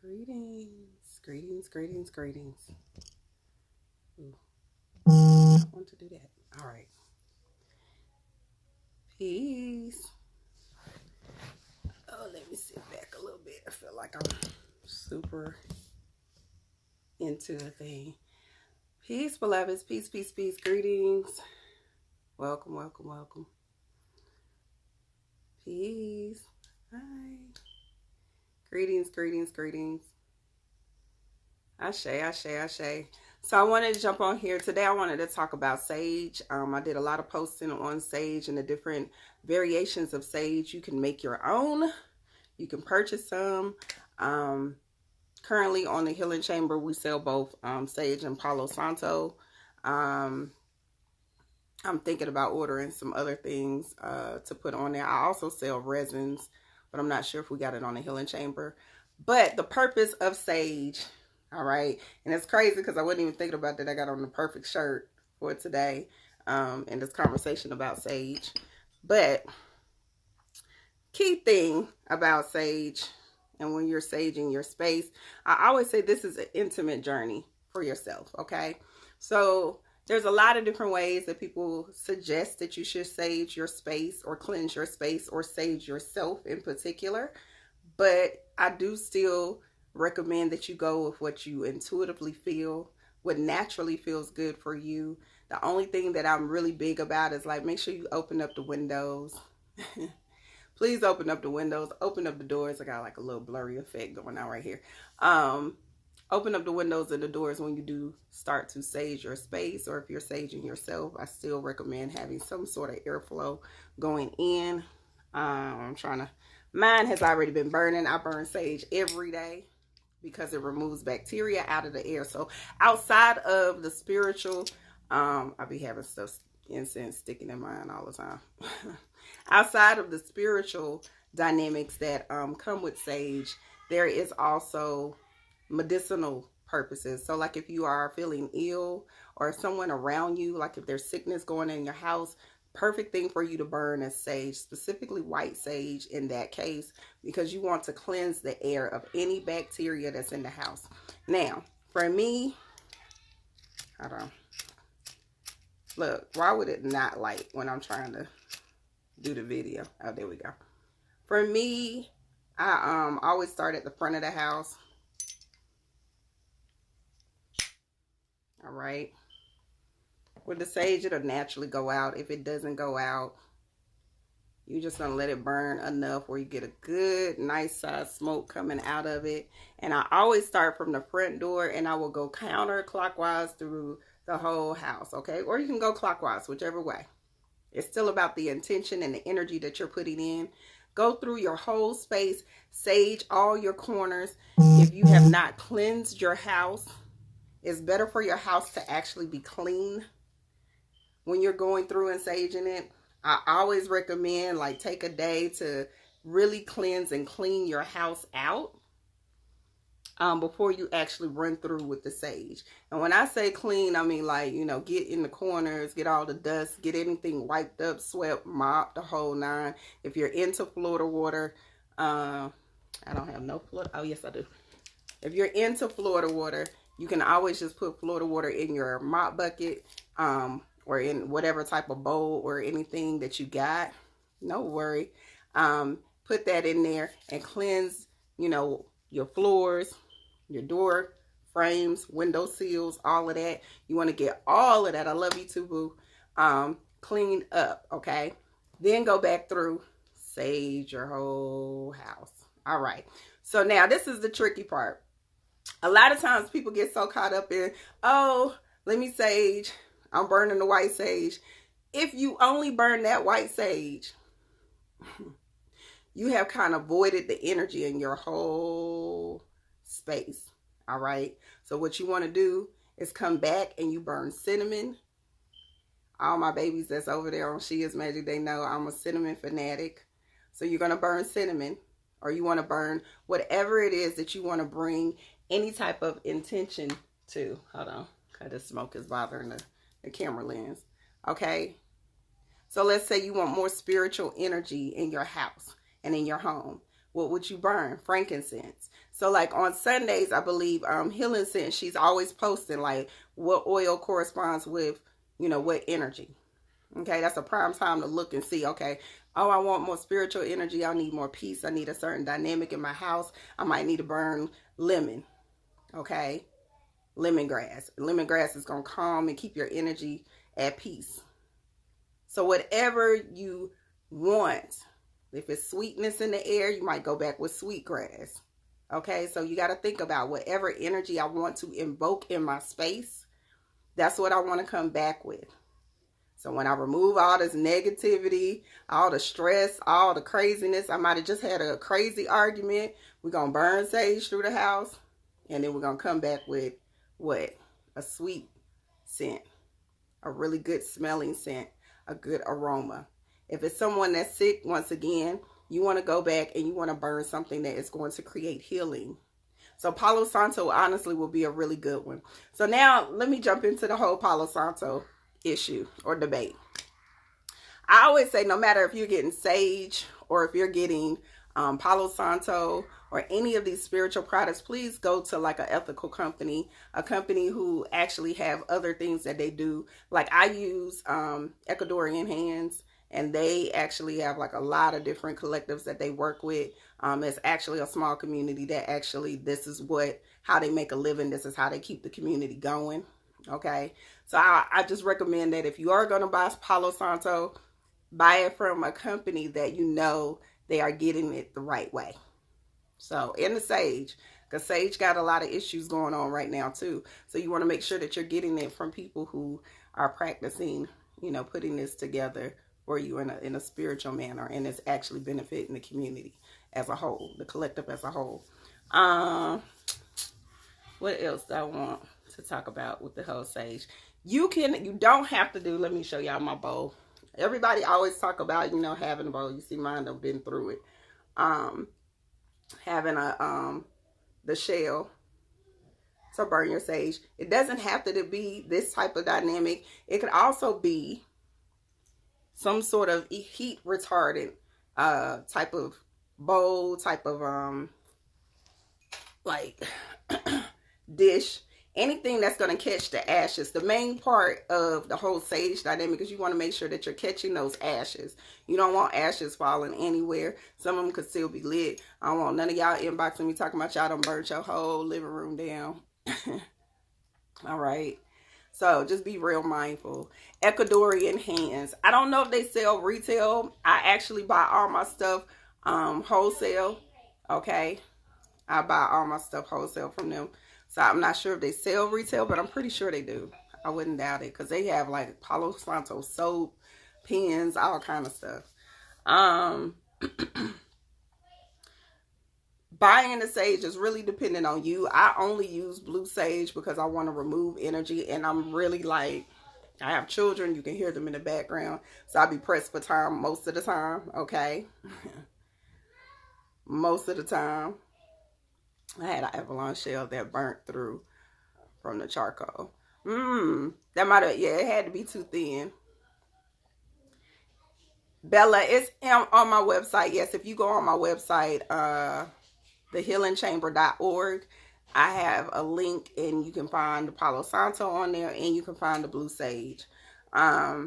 Greetings, greetings, greetings, greetings. Ooh, I want to do that. All right. Peace. Oh, let me sit back a little bit. I feel like I'm super into the thing. Peace, beloveds. Peace, peace, peace. Greetings. Welcome, welcome, welcome. Peace. Hi. Greetings, greetings, greetings. Ashe, ashe, ashe. So I wanted to jump on here today. I wanted to talk about sage. I did a lot of posting on sage and the different variations of sage. You can make your own. You can purchase some. Currently on the Healing Chamber, we sell both sage and Palo Santo. I'm thinking about ordering some other things to put on there. I also sell resins, but I'm not sure if we got it on the Healing Chamber. But the purpose of sage, all right, and it's crazy because I wasn't even thinking about that. I got on the perfect shirt for today in this conversation about sage. But key thing about sage, and when you're saging your space, I always say this is an intimate journey for yourself, okay? So there's a lot of different ways that people suggest that you should sage your space or cleanse your space or sage yourself in particular. But I do still recommend that you go with what you intuitively feel, what naturally feels good for you. The only thing that I'm really big about is like, make sure you open up the windows. Please open up the windows, open up the doors. I got like a little blurry effect going on right here. Open up the windows and the doors when you do start to sage your space, or if you're saging yourself, I still recommend having some sort of airflow going in. Mine has already been burning. I burn sage every day because it removes bacteria out of the air. So outside of the spiritual, I be having stuff, incense sticking in mine all the time. Outside of the spiritual dynamics that come with sage, there is also medicinal purposes. So like if you are feeling ill or someone around you, like if there's sickness going in your house, perfect thing for you to burn is sage, specifically white sage in that case, because you want to cleanse the air of any bacteria that's in the house. Now, for me, hold on. Look, why would it not light when I'm trying to do the video? Oh, there we go. For me, I always start at the front of the house. All right. With the sage, it'll naturally go out. If it doesn't go out, you're just going to let it burn enough where you get a good, nice size smoke coming out of it. And I always start from the front door, and I will go counterclockwise through the whole house, okay? Or you can go clockwise, whichever way. It's still about the intention and the energy that you're putting in. Go through your whole space, sage all your corners. If you have not cleansed your house, it's better for your house to actually be clean when you're going through and saging it. I always recommend like take a day to really cleanse and clean your house out before you actually run through with the sage. And when I say clean, I mean like, you know, get in the corners, get all the dust, get anything wiped up, swept, mopped, the whole nine. If you're into Florida water, I don't have no Florida. Oh, yes, I do. If you're into Florida water, you can always just put Florida water in your mop bucket, or in whatever type of bowl or anything that you got. No worry. Put that in there and cleanse, you know, your floors, your door frames, window seals, all of that. You want to get all of that. I love you too, boo. Cleaned up, okay? Then go back through, sage your whole house. All right. So now this is the tricky part. A lot of times people get so caught up in, oh, let me sage. I'm burning the white sage. If you only burn that white sage, you have kind of voided the energy in your whole space. All right. So what you want to do is come back and you burn cinnamon. All my babies that's over there on She Is Magic, they know I'm a cinnamon fanatic. So you're going to burn cinnamon, or you want to burn whatever it is that you want to bring any type of intention to. Hold on. Because the smoke is bothering the camera lens. Okay. So let's say you want more spiritual energy in your house and in your home. what would you burn? Frankincense. So like on Sundays, I believe Healing Scent, she's always posting like what oil corresponds with, you know, what energy. Okay, that's a prime time to look and see, okay, oh, I want more spiritual energy. I need more peace. I need a certain dynamic in my house. I might need to burn lemon. Okay, lemongrass. Lemongrass is going to calm and keep your energy at peace. So whatever you want, if it's sweetness in the air, you might go back with sweetgrass. Okay, so you got to think about whatever energy I want to invoke in my space, that's what I want to come back with. So when I remove all this negativity, all the stress, all the craziness, I might have just had a crazy argument. We're going to burn sage through the house. And then we're going to come back with what? A sweet scent. A really good smelling scent. A good aroma. If it's someone that's sick, once again, you want to go back and you want to burn something that is going to create healing. So Palo Santo honestly will be a really good one. So now let me jump into the whole Palo Santo issue or debate. I always say no matter if you're getting sage or if you're getting Palo Santo or any of these spiritual products, please go to like an ethical company, a company who actually have other things that they do. Like I use Ecuadorian Hands, and they actually have like a lot of different collectives that they work with. It's actually a small community that actually, this is how they make a living. This is how they keep the community going. Okay, so I just recommend that if you are going to buy Palo Santo, buy it from a company that you know they are getting it the right way. So, in the sage, because sage got a lot of issues going on right now too. So you want to make sure that you're getting it from people who are practicing, you know, putting this together for you in a spiritual manner, and it's actually benefiting the community as a whole, the collective as a whole. What else do I want to talk about with the whole sage? You don't have to do, let me show y'all my bowl. Everybody always talk about, you know, having a bowl. You see mine, I've been through it. Having the shell to burn your sage. It doesn't have to be this type of dynamic. It could also be some sort of heat retardant type of bowl, type of like dish, anything that's going to catch the ashes. The main part of the whole sage dynamic is you want to make sure that you're catching those ashes. You don't want ashes falling anywhere. Some of them could still be lit. I don't want none of y'all inboxing me talking about y'all done burnt your whole living room down. All right, so just be real mindful. Ecuadorian Hands, I don't know if they sell retail. I actually buy all my stuff wholesale. Okay, I buy all my stuff wholesale from them. So I'm not sure if they sell retail, but I'm pretty sure they do. I wouldn't doubt it, because they have like Palo Santo soap, pens, all kind of stuff. Buying the sage is really dependent on you. I only use blue sage because I want to remove energy, and I'm really like, I have children. You can hear them in the background. So I'll be pressed for time most of the time, okay? Most of the time. I had an Avalon shell that burnt through from the charcoal. That might have, yeah, it had to be too thin. Bella, it's on my website. Yes, if you go on my website, thehealingchamber.org, I have a link, and you can find the Palo Santo on there, and you can find the blue sage. I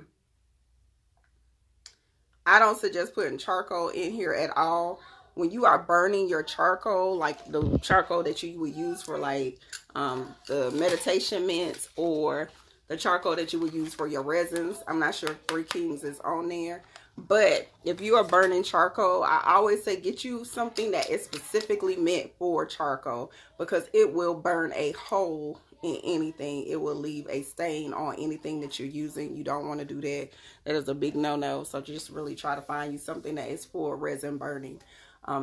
don't suggest putting charcoal in here at all. When you are burning your charcoal, like the charcoal that you would use for like the meditation mints, or the charcoal that you would use for your resins. I'm not sure if Three Kings is on there. But if you are burning charcoal, I always say get you something that is specifically meant for charcoal, because it will burn a hole in anything. It will leave a stain on anything that you're using. You don't want to do that. That is a big no-no. So just really try to find you something that is for resin burning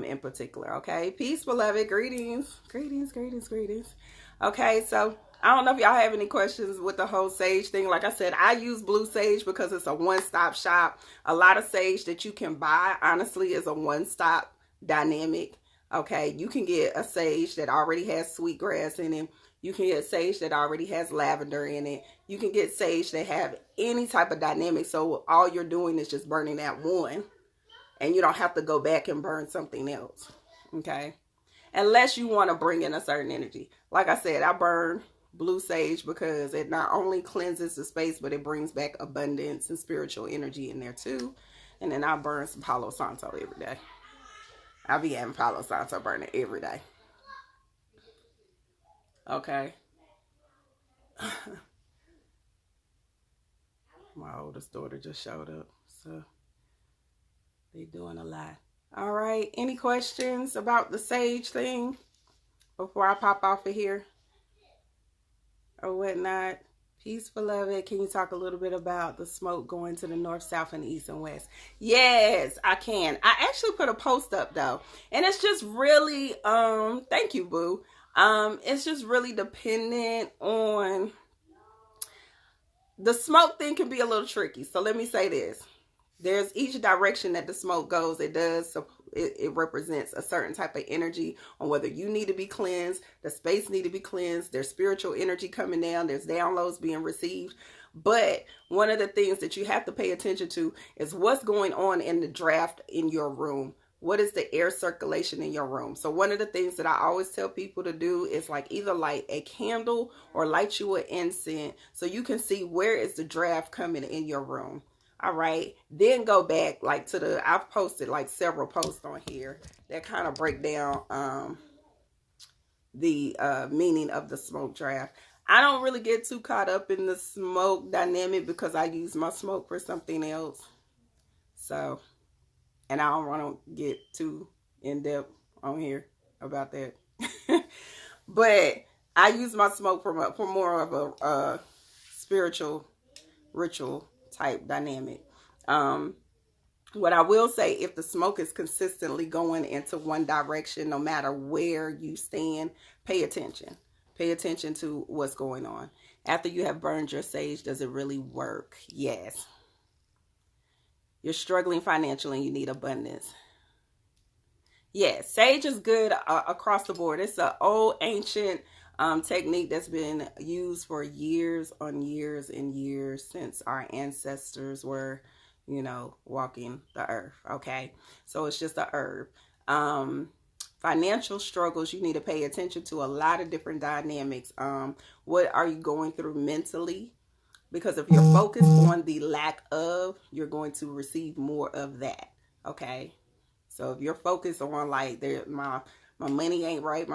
in particular. Okay, peace, beloved. Greetings. Okay, so I don't know if y'all have any questions with the whole sage thing. Like I said, I use blue sage because it's a one-stop shop. A lot of sage that you can buy, honestly, is a one-stop dynamic. Okay, you can get a sage that already has sweetgrass in it. You can get sage that already has lavender in it. You can get sage that have any type of dynamic. So all you're doing is just burning that one, and you don't have to go back and burn something else. Okay. Unless you want to bring in a certain energy. Like I said, I burn blue sage because it not only cleanses the space, but it brings back abundance and spiritual energy in there too. And then I burn some Palo Santo every day. I be having Palo Santo burning every day. Okay. My oldest daughter just showed up, so they doing a lot. All right. Any questions about the sage thing before I pop off of here or whatnot? Peace, beloved. Can you talk a little bit about the smoke going to the north, south, and east and west? Yes, I can. I actually put a post up though, and it's just really thank you, boo. It's just really dependent on the smoke thing can be a little tricky. So let me say this. There's each direction that the smoke goes, it represents a certain type of energy on whether you need to be cleansed, the space need to be cleansed, there's spiritual energy coming down, there's downloads being received. But one of the things that you have to pay attention to is what's going on in the draft in your room. What is the air circulation in your room? So one of the things that I always tell people to do is like either light a candle or light you an incense so you can see where is the draft coming in your room. All right. Then go back like to I've posted like several posts on here that kind of break down the meaning of the smoke draft. I don't really get too caught up in the smoke dynamic because I use my smoke for something else. So, and I don't want to get too in depth on here about that. But I use my smoke for more of a spiritual ritual type dynamic. What I will say, if the smoke is consistently going into one direction, no matter where you stand, pay attention. Pay attention to what's going on. After you have burned your sage, does it really work? Yes. You're struggling financially and you need abundance. Yes, sage is good across the board. It's an old ancient technique that's been used for years on years and years since our ancestors were, walking the earth. Okay, so it's just a herb. Financial struggles, you need to pay attention to a lot of different dynamics. What are you going through mentally? Because if you're focused on the lack of, you're going to receive more of that. Okay. So if you're focused on like my money ain't right,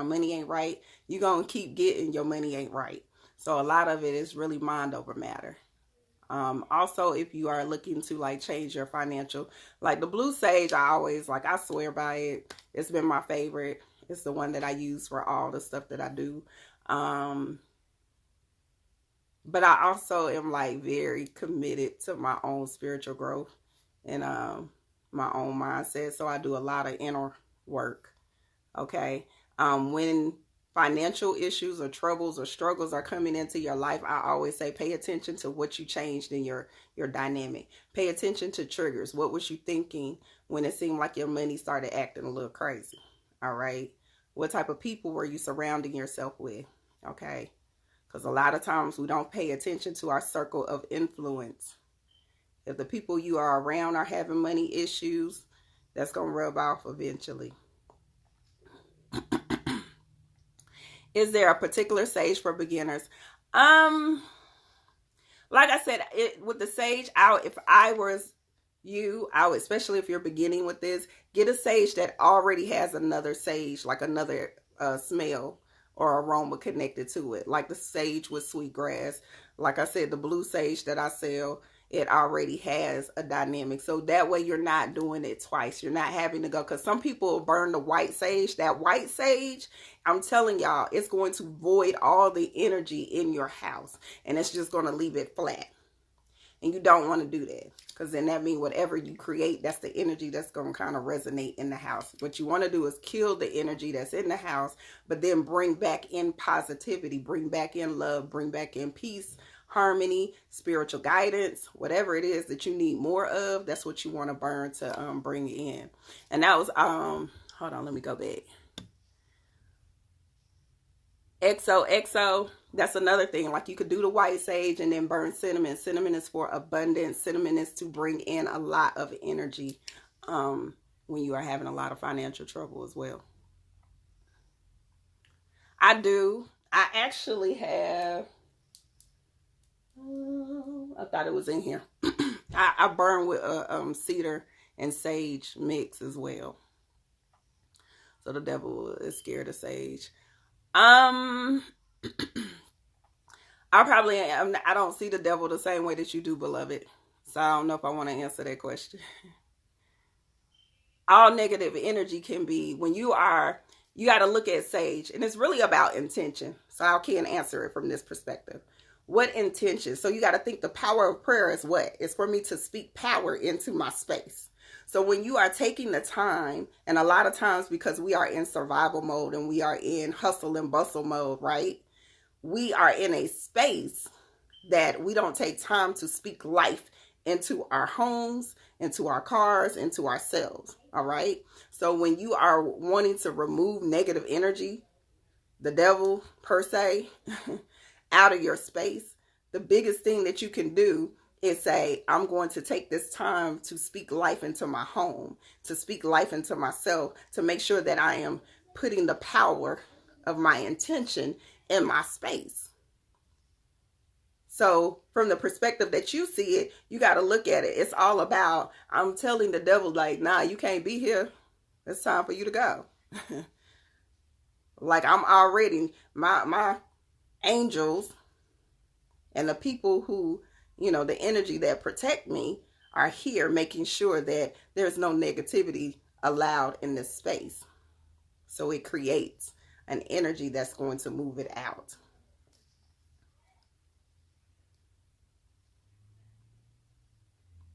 you're going to keep getting your money ain't right. So a lot of it is really mind over matter. Also, if you are looking to like change your financial, like the blue sage, I swear by it. It's been my favorite. It's the one that I use for all the stuff that I do. But I also am like very committed to my own spiritual growth and my own mindset. So I do a lot of inner work. Okay. When financial issues or troubles or struggles are coming into your life, I always say pay attention to what you changed in your dynamic. Pay attention to triggers. What was you thinking when it seemed like your money started acting a little crazy? All right. What type of people were you surrounding yourself with? Okay. Because a lot of times we don't pay attention to our circle of influence. If the people you are around are having money issues, that's going to rub off eventually. Is there a particular sage for beginners? Like I said, with the sage, if I was you, I would, especially if you're beginning with this, get a sage that already has another sage, like another smell or aroma connected to it, like the sage with sweetgrass. Like I said, the blue sage that I sell, it already has a dynamic. So that way you're not doing it twice. You're not having to go, because some people burn the white sage. That white sage, I'm telling y'all, it's going to void all the energy in your house, and it's just going to leave it flat. And you don't want to do that, because then that means whatever you create, that's the energy that's going to kind of resonate in the house. What you want to do is kill the energy that's in the house, but then bring back in positivity, bring back in love, bring back in peace, harmony, spiritual guidance, whatever it is that you need more of. That's what you want to burn to bring in. And that was hold on, let me go back. XOXO, that's another thing. Like you could do the white sage and then burn cinnamon. Cinnamon is for abundance. Cinnamon is to bring in a lot of energy when you are having a lot of financial trouble as well. I do. I actually have. I thought it was in here. I burn with cedar and sage mix as well. So the devil is scared of sage. I probably am. I don't see the devil the same way that you do, beloved. So I don't know if I want to answer that question. All negative energy can be when you got to look at sage, and it's really about intention. So I can't answer it from this perspective. What intention? So you got to think the power of prayer is what? It's for me to speak power into my space. So when you are taking the time, and a lot of times because we are in survival mode and we are in hustle and bustle mode, right? We are in a space that we don't take time to speak life into our homes, into our cars, into ourselves. All right. So when you are wanting to remove negative energy, the devil per se, out of your space, the biggest thing that you can do is say, I'm going to take this time to speak life into my home, to speak life into myself, to make sure that I am putting the power of my intention in my space. So from the perspective that you see it, you got to look at it. It's all about, I'm telling the devil, like, nah, you can't be here. It's time for you to go. Like I'm already, my angels and the people who, the energy that protect me are here making sure that there's no negativity allowed in this space. So it creates an energy that's going to move it out.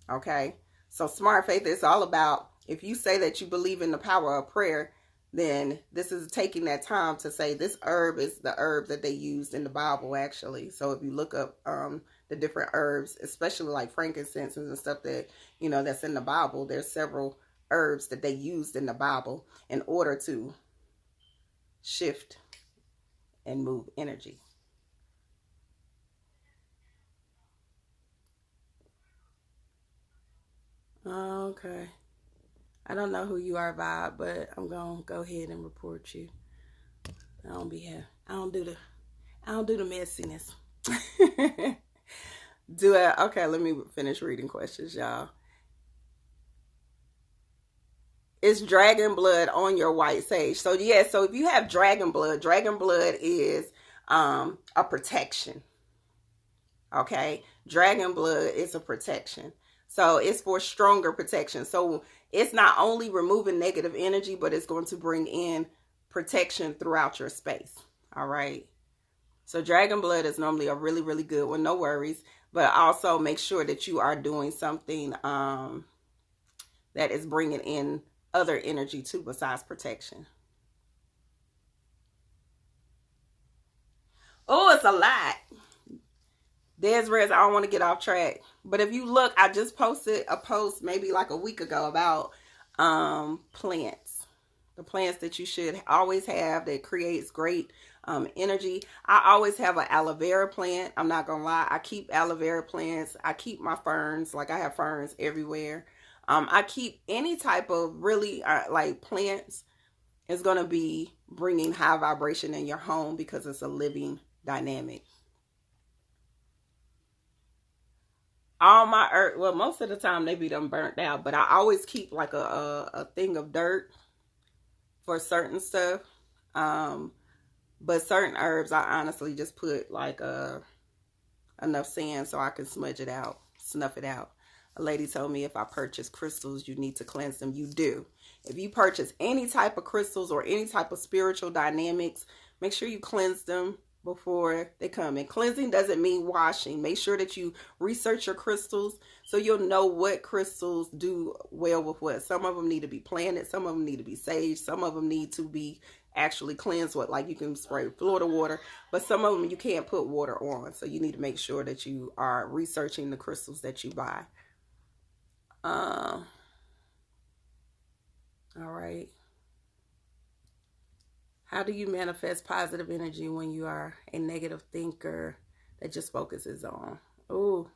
Okay. So smart faith is all about, if you say that you believe in the power of prayer, then this is taking that time to say this herb is the herb that they used in the Bible, actually. So if you look up the different herbs, especially like frankincense and stuff that, that's in the Bible, there's several herbs that they used in the Bible in order to shift and move energy. Okay. I don't know who you are, Bob, but I'm gonna go ahead and report you. I don't be here. I don't do the messiness. Do it. Okay, let me finish reading questions, y'all. Is dragon blood on your white sage? So yeah, so if you have dragon blood is a protection. Okay? Dragon blood is a protection. So it's for stronger protection. So it's not only removing negative energy, but it's going to bring in protection throughout your space. All right. So dragon blood is normally a really, really good one. No worries. But also make sure that you are doing something that is bringing in other energy too besides protection. Oh, it's a lot. Desiree, I don't want to get off track. But if you look, I just posted a post maybe like a week ago about plants. The plants that you should always have that creates great energy. I always have an aloe vera plant. I'm not going to lie. I keep aloe vera plants. I keep my ferns. Like I have ferns everywhere. I keep any type of really like plants is going to be bringing high vibration in your home because it's a living dynamic. All my earth, well, most of the time they be done burnt out, but I always keep like a thing of dirt for certain stuff. But certain herbs, I honestly just put like enough sand so I can smudge it out, snuff it out. A lady told me if I purchase crystals, you need to cleanse them. You do. If you purchase any type of crystals or any type of spiritual dynamics, make sure you cleanse them before they come. And cleansing doesn't mean washing. Make sure that you research your crystals so you'll know what crystals do well with what. Some of them need to be planted. Some of them need to be sage. Some of them need to be actually cleansed with, like you can spray Florida water, but some of them you can't put water on. So you need to make sure that you are researching the crystals that you buy. All right. How do you manifest positive energy when you are a negative thinker that just focuses on? Oh,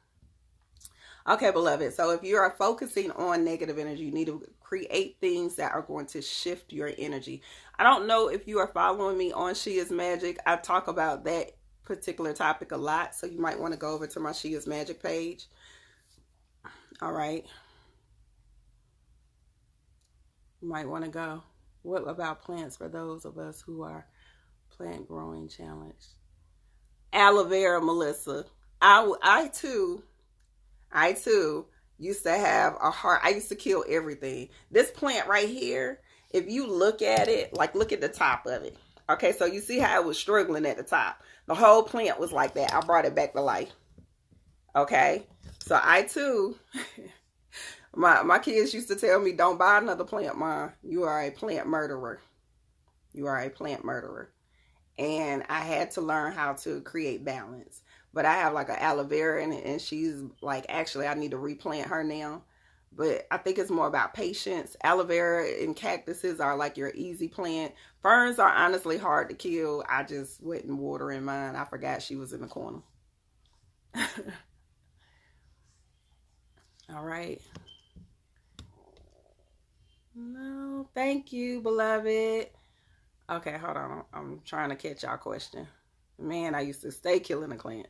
Okay, beloved. So if you are focusing on negative energy, you need to create things that are going to shift your energy. I don't know if you are following me on She Is Magic. I talk about that particular topic a lot. So you might want to go over to my She Is Magic page. All right. You might want to go. What about plants for those of us who are plant growing challenged? Aloe vera, Melissa. I too used to have a heart. I used to kill everything. This plant right here, if you look at it, like look at the top of it. Okay, so you see how it was struggling at the top. The whole plant was like that. I brought it back to life. Okay, so I too, my kids used to tell me, don't buy another plant, Mom. You are a plant murderer. You are a plant murderer. And I had to learn how to create balance. But I have like an aloe vera and she's like, actually, I need to replant her now. But I think it's more about patience. Aloe vera and cactuses are like your easy plant. Ferns are honestly hard to kill. I just went and watering mine. I forgot she was in the corner. All right. No, thank you, beloved. Okay, hold on. I'm trying to catch y'all question. Man, I used to stay killing the plant.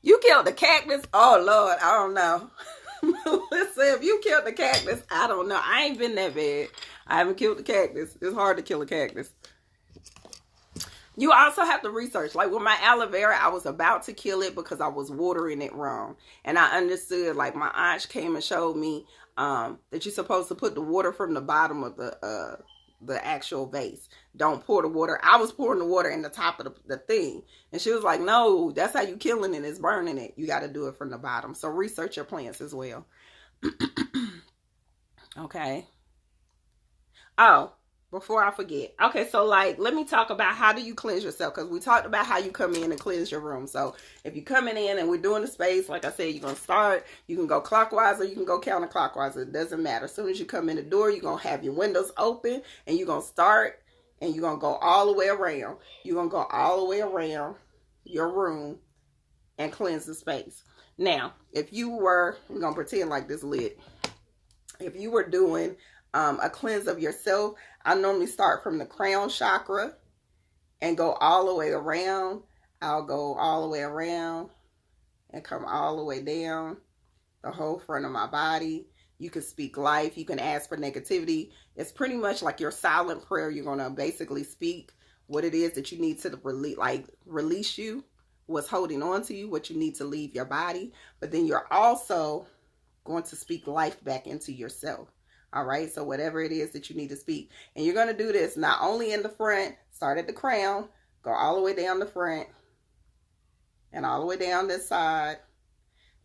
You killed the cactus? Oh, Lord, I don't know. Listen, if you killed the cactus, I don't know. I ain't been that bad. I haven't killed the cactus. It's hard to kill a cactus. You also have to research. Like with my aloe vera, I was about to kill it because I was watering it wrong. And I understood, like my aunt came and showed me that you're supposed to put the water from the bottom of the actual vase. Don't pour the water. I was pouring the water in the top of the thing. And she was like, no, that's how you killing it. It's burning it. You got to do it from the bottom. So research your plants as well. Okay. Oh, before I forget. Okay, so like, let me talk about how do you cleanse yourself, because we talked about how you come in and cleanse your room. So if you're coming in and we're doing the space, like I said, you're going to start, you can go clockwise or you can go counterclockwise. It doesn't matter. As soon as you come in the door, you're going to have your windows open and you're going to start and you're going to go all the way around. You're going to go all the way around your room and cleanse the space. Now, if you were, we're going to pretend like this lit. If you were doing a cleanse of yourself, I normally start from the crown chakra and go all the way around. I'll go all the way around and come all the way down the whole front of my body. You can speak life. You can ask for negativity. It's pretty much like your silent prayer. You're going to basically speak what it is that you need to release you, what's holding on to you, what you need to leave your body. But then you're also going to speak life back into yourself. All right, so whatever it is that you need to speak. And you're going to do this not only in the front, start at the crown, go all the way down the front, and all the way down this side,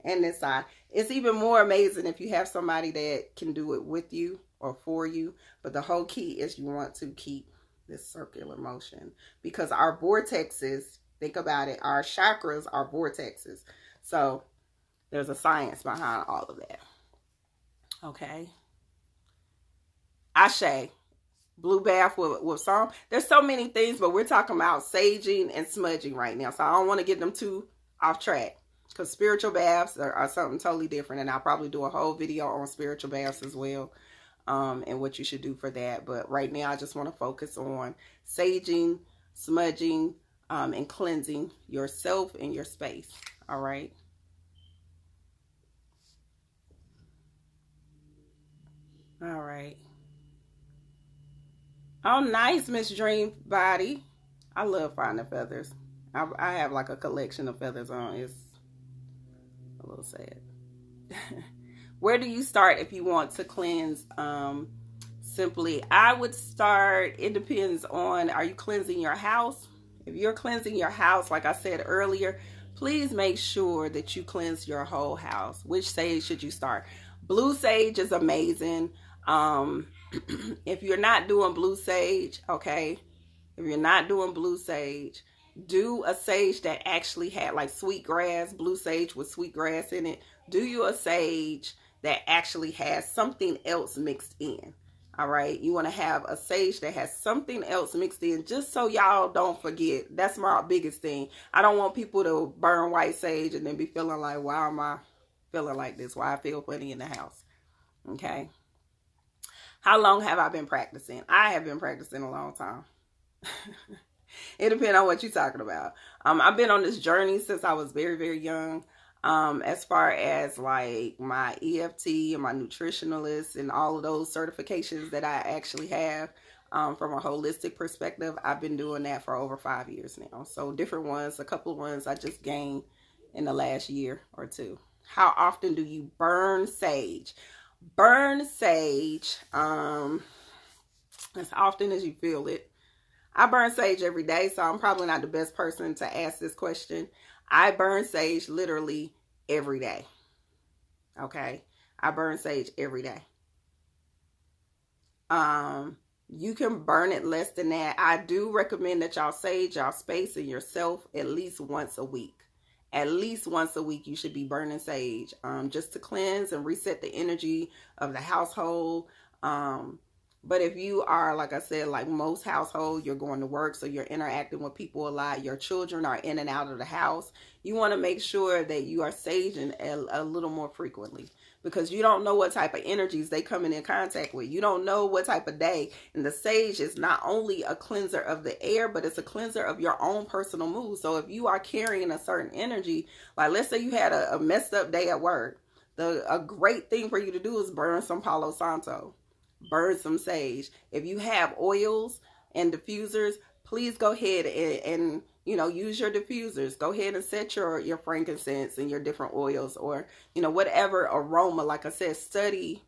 and this side. It's even more amazing if you have somebody that can do it with you or for you. But the whole key is you want to keep this circular motion. Because our vortexes, think about it, our chakras are vortexes. So there's a science behind all of that. Okay. Ashe, blue bath with some. There's so many things, but we're talking about saging and smudging right now. So I don't want to get them too off track, because spiritual baths are something totally different. And I'll probably do a whole video on spiritual baths as well, and what you should do for that. But right now, I just want to focus on saging, smudging, and cleansing yourself and your space. All right. All right. Oh, nice, Miss Dream Body. I love finding feathers. I have like a collection of feathers on. It's a little sad. Where do you start if you want to cleanse? Simply, I would start, it depends on, are you cleansing your house? If you're cleansing your house, like I said earlier, please make sure that you cleanse your whole house. Which sage should you start? Blue sage is amazing. If you're not doing blue sage, okay, if you're not doing blue sage, do a sage that actually had like sweetgrass, blue sage with sweetgrass in it. Do you a sage that actually has something else mixed in. All right. You want to have a sage that has something else mixed in, just so y'all don't forget. That's my biggest thing. I don't want people to burn white sage and then be feeling like, why am I feeling like this? Why I feel funny in the house. Okay. How long have I been practicing? I have been practicing a long time. It depends on what you're talking about. I've been on this journey since I was very, very young. As far as like my EFT and my nutritionalist and all of those certifications that I actually have, from a holistic perspective, I've been doing that for over 5 years now. So different ones, a couple of ones I just gained in the last year or two. How often do you burn sage? Burn sage, as often as you feel it. I burn sage every day, so I'm probably not the best person to ask this question. I burn sage literally every day. Okay? I burn sage every day. You can burn it less than that. I do recommend that y'all sage y'all space and yourself at least once a week. At least once a week you should be burning sage, just to cleanse and reset the energy of the household. But if you are, like I said, like most households, you're going to work, so you're interacting with people a lot. Your children are in and out of the house. You want to make sure that you are saging a little more frequently, because you don't know what type of energies they come in contact with. You don't know what type of day. And the sage is not only a cleanser of the air, but it's a cleanser of your own personal mood. So if you are carrying a certain energy, like let's say you had a messed up day at work, a great thing for you to do is burn some Palo Santo. Burn some sage. If you have oils and diffusers, please go ahead and use your diffusers. Go ahead and set your frankincense and your different oils, or whatever aroma. Like I said, study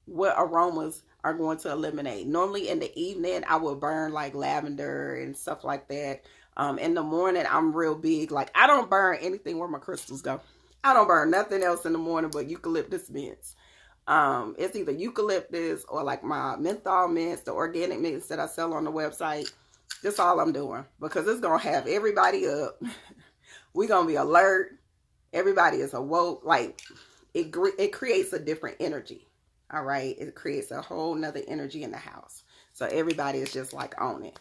what aromas are going to eliminate. Normally in the evening I will burn like lavender and stuff like that. In the morning I'm real big, like I don't burn anything where my crystals go. I don't burn nothing else in the morning but eucalyptus mints. It's either eucalyptus or like my menthol mints, the organic mints that I sell on the website. That's all I'm doing, because it's going to have everybody up. We're going to be alert. Everybody is awoke. Like it creates a different energy. All right. It creates a whole nother energy in the house. So everybody is just like on it.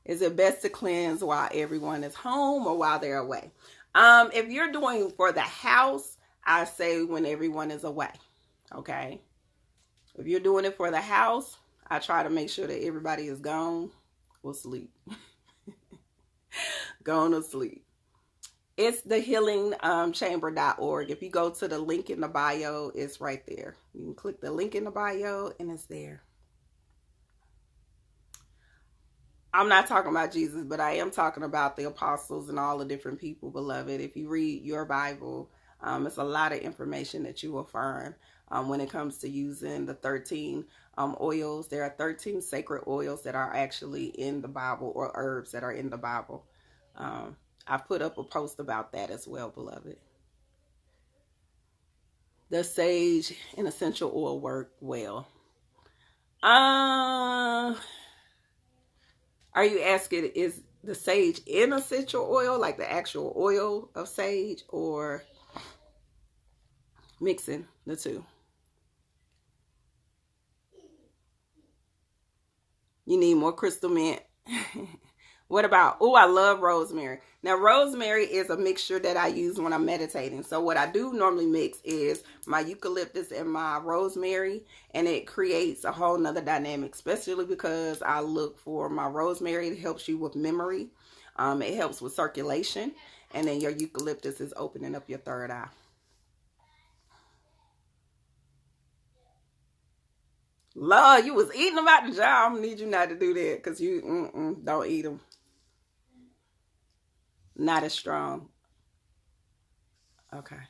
Is it best to cleanse while everyone is home or while they're away? If you're doing for the house, I say when everyone is away. Okay. If you're doing it for the house, I try to make sure that everybody is gone or sleep. Gone or sleep. It's thehealingchamber.org. If you go to the link in the bio, it's right there. You can click the link in the bio and it's there. I'm not talking about Jesus, but I am talking about the apostles and all the different people, beloved. If you read your Bible, it's a lot of information that you will find when it comes to using the 13 oils. There are 13 sacred oils that are actually in the Bible, or herbs that are in the Bible. I've put up a post about that as well, beloved. Does sage and essential oil work well? Are you asking, is the sage in essential oil, like the actual oil of sage, or mixing the two? You need more crystal mint. What about, I love rosemary. Now, rosemary is a mixture that I use when I'm meditating. So what I do normally mix is my eucalyptus and my rosemary, and it creates a whole nother dynamic, especially because I look for my rosemary. It helps you with memory. It helps with circulation. And then your eucalyptus is opening up your third eye. Lord, you was eating them out the jar. I'm gonna need you not to do that, because you don't eat them. Not as strong. Okay.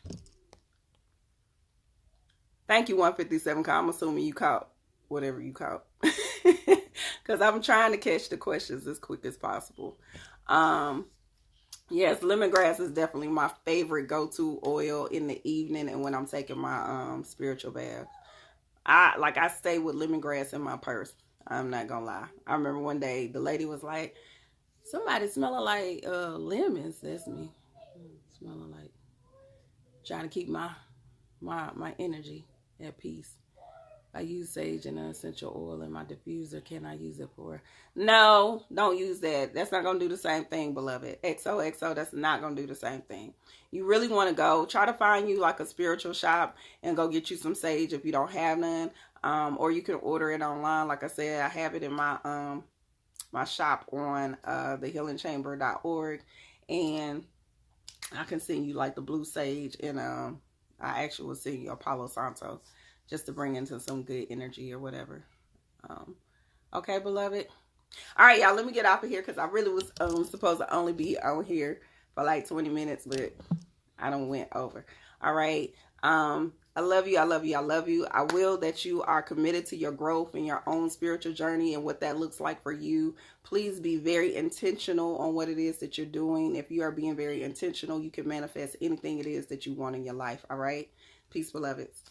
Thank you, 157. I'm assuming you caught whatever you caught. Because I'm trying to catch the questions as quick as possible. Yes, lemongrass is definitely my favorite go-to oil in the evening and when I'm taking my spiritual bath. I stay with lemongrass in my purse. I'm not gonna lie. I remember one day the lady was like, somebody smelling like lemons. That's me. Smelling like, trying to keep my energy at peace. I use sage and essential oil in my diffuser. Can I use it for? No, don't use that. That's not going to do the same thing, beloved. XOXO, that's not going to do the same thing. You really want to go try to find you like a spiritual shop and go get you some sage if you don't have none. Or you can order it online. Like I said, I have it in my my shop on thehealingchamber.org, and I can send you like the blue sage, and I actually will send you a Palo Santo just to bring into some good energy or whatever. Okay, beloved. All right, y'all, let me get off of here because I really was supposed to only be on here for like 20 minutes, but I done went over. All right. I love you. I love you. I love you. I will that you are committed to your growth and your own spiritual journey and what that looks like for you. Please be very intentional on what it is that you're doing. If you are being very intentional, you can manifest anything it is that you want in your life. All right. Peace, beloveds.